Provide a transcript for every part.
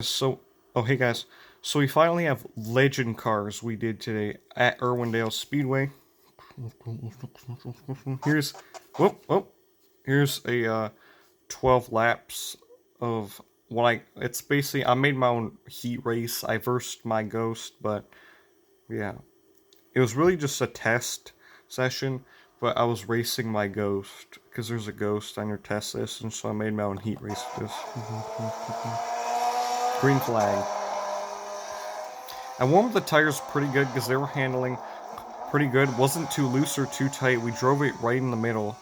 So, oh hey guys, so we finally have legend cars we did today at Irwandale Speedway. Here's, whoop, here's a 12 laps of it's basically, I made my own heat race. I versed my Ghost, but yeah, it was really just a test session, but I was racing my Ghost, because there's a Ghost on your test list, and so I made my own heat race with this. Green flag. I warmed the tires pretty good because they were handling pretty good. Wasn't too loose or too tight. We drove it right in the middle.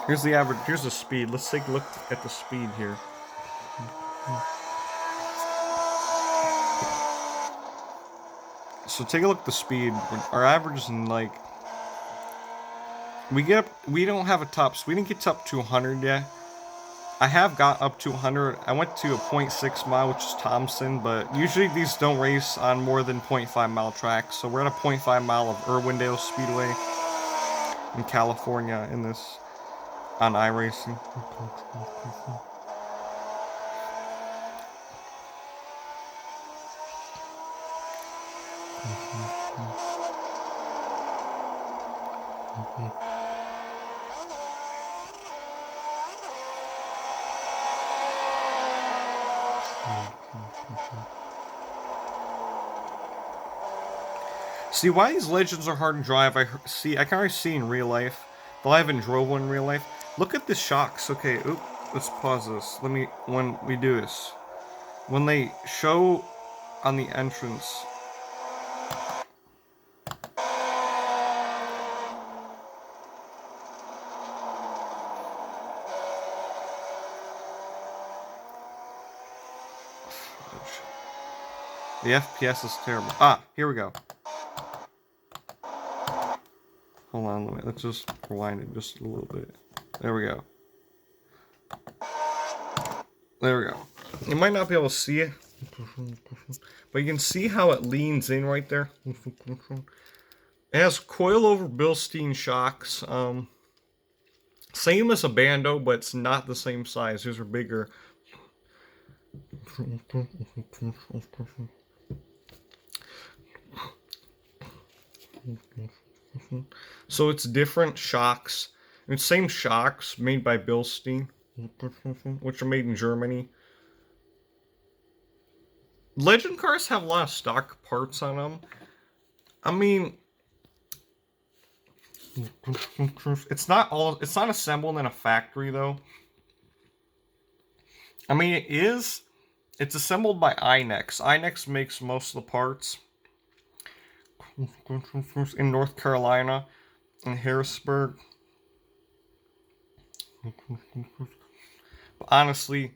Here's the average. Here's the speed. Let's take a look at the speed here. So take a look at the speed. Our average is in like, we don't have a top, so we didn't get up to 100 yet. I have got up to 100. I went to a 0.6 mile, which is Thompson, but usually these don't race on more than 0.5 mile tracks. So we're at a 0.5 mile of Irwandale Speedway in California in this, on iRacing. See, why these legends are hard to drive, I can already see in real life, though I haven't drove one in real life. Look at the shocks. Okay, let's pause this. When we do this. When they show on the entrance. The FPS is terrible. Ah, here we go. Hold on, let's just rewind it just a little bit. There we go. There we go. You might not be able to see it, but you can see how it leans in right there. It has coilover Bilstein shocks. Same as a Bando, but it's not the same size. These are bigger. So it's different shocks. It's same shocks made by Bilstein, which are made in Germany. Legend cars have a lot of stock parts on them. I mean, it's not assembled in a factory though. I mean, it is. It's assembled by Inex. Inex makes most of the parts in North Carolina, in Harrisburg. But honestly,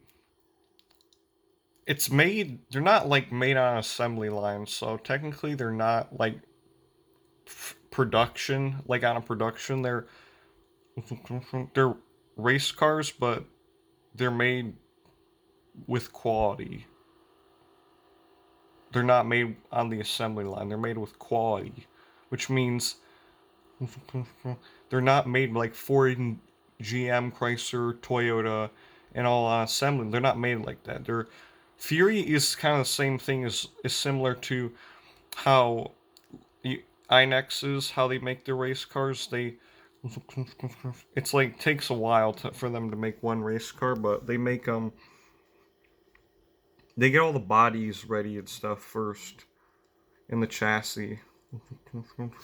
it's made. They're not like made on assembly lines, so technically they're not like production, like on a production. They're race cars, but they're made with quality. They're not made on the assembly line. They're made with quality, which means they're not made like Ford, GM, Chrysler, Toyota, and all on assembly. They're not made like that. Fury is kind of the same thing is similar to how Inex is, how they make their race cars. It's like takes a while for them to make one race car, but they make them. They get all the bodies ready and stuff first, in the chassis,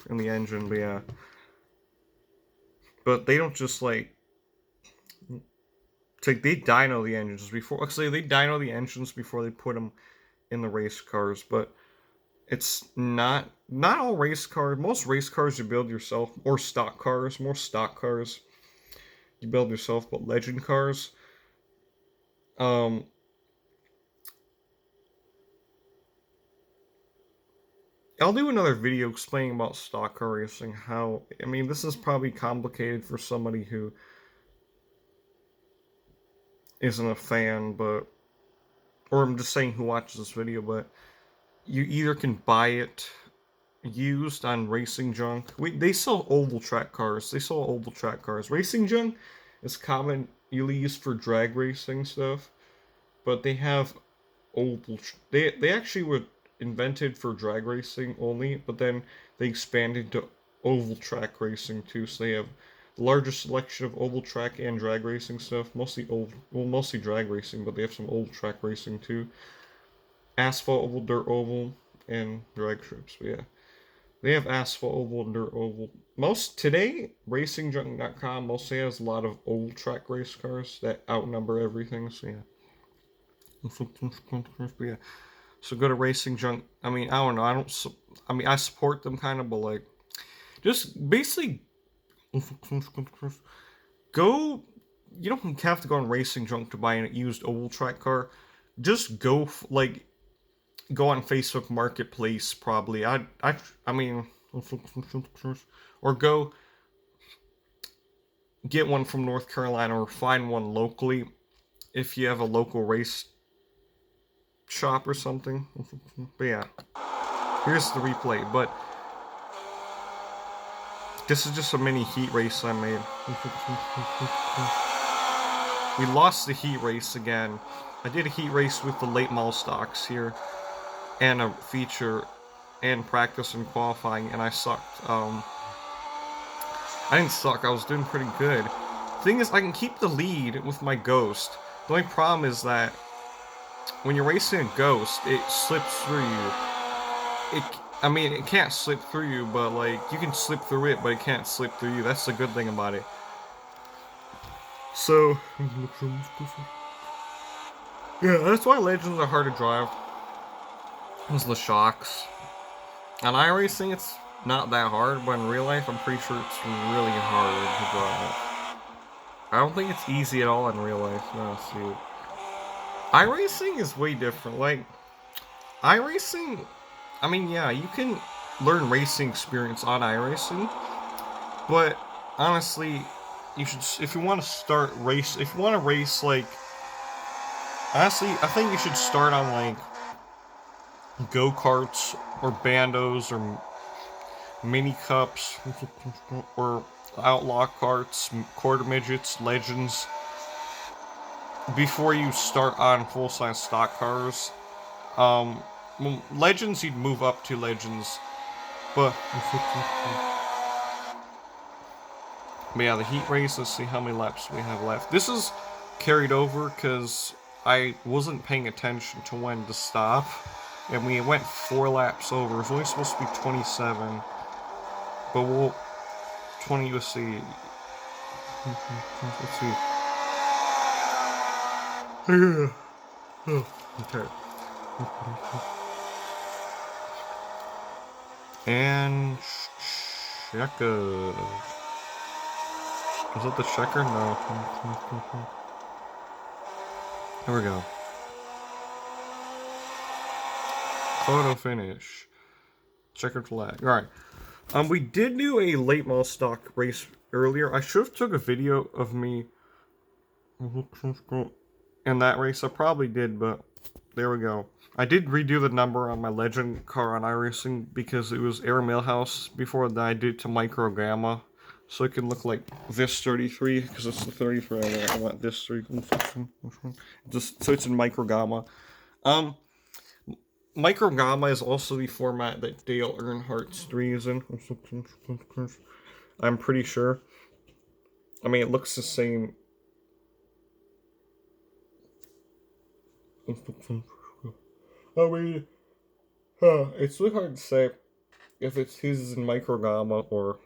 in the engine. But yeah, but they don't just like. They dyno the engines before. Actually, they dyno the engines before they put them in the race cars. But it's not all race cars. Most race cars you build yourself, or stock cars. More stock cars you build yourself, but legend cars. I'll do another video explaining about stock car racing. I mean, this is probably complicated for somebody who isn't a fan, or I'm just saying who watches this video, but you either can buy it used on Racing Junk. They sell oval track cars. They sell oval track cars. Racing Junk is commonly used for drag racing stuff, but they have oval. They actually were invented for drag racing only, but then they expanded to oval track racing too. So they have the largest selection of oval track and drag racing stuff. Mostly mostly drag racing, but they have some oval track racing too. Asphalt oval, dirt oval, and drag strips. But yeah. They have asphalt oval and dirt oval. Most today, RacingJunk.com mostly has a lot of old track race cars that outnumber everything. So yeah. So go to Racing Junk. I mean, I don't know. I mean, I support them kind of, but like, just basically go. You don't have to go on Racing Junk to buy a used oval track car. Just go like go on Facebook Marketplace probably. I mean, or go get one from North Carolina or find one locally if you have a local race shop or something. But yeah, here's the replay. But this is just a mini heat race I made. We lost the heat race again. I did a heat race with the late model stocks here and a feature and practice and qualifying, and I sucked. I didn't suck. I was doing pretty good. Thing is, I can keep the lead with my Ghost. The only problem is that when you're racing a Ghost, it slips through you. I mean, it can't slip through you, but like you can slip through it, but it can't slip through you. That's the good thing about it. So yeah, that's why Legends are hard to drive. Because the shocks. On iRacing, it's not that hard, but in real life, I'm pretty sure it's really hard to drive. I don't think it's easy at all in real life. No, see. iRacing is way different. Like, iRacing, I mean, yeah, you can learn racing experience on iRacing, but honestly, you should, if you want to start race, if you want to race, like, honestly, I think you should start on, like, go-karts, or bandos, or mini cups, or outlaw carts, quarter midgets, legends, before you start on full-size stock cars. Legends, you'd move up to legends, but yeah, the heat race, let's see how many laps we have left. This is carried over because I wasn't paying attention to when to stop, and we went 4 laps over. It's only supposed to be 27, but we'll 20. Let's see. Let's see. Okay. And checker. Is that the checker? No. Here we go. Photo finish. Checkered flag. Alright. We did do a late model stock race earlier. I should have took a video of me in that race. I probably did, but there we go. I did redo the number on my legend car on iRacing because it was Air Millhouse before that. I did to Micro Gamma, so it can look like this 33 because it's the 33. I want this 3. Just so it's in Micro Gamma. Micro Gamma is also the format that Dale Earnhardt's 3 is in. I'm pretty sure. I mean, it looks the same. I mean, it's really hard to say if it's his in Micro Gamma or.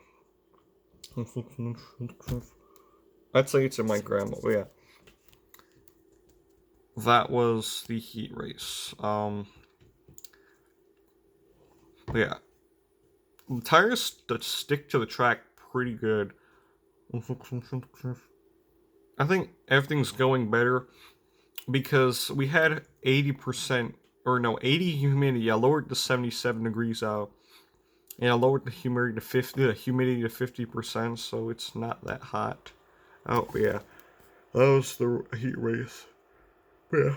I'd say it's in Micro Gamma, but yeah. That was the heat race. Yeah. The tires that stick to the track pretty good. I think everything's going better because we had 80% or no 80 humidity. I lowered to 77 degrees out, and I lowered the humidity to 50%, so it's not that hot. Oh yeah, that was the heat race. Yeah.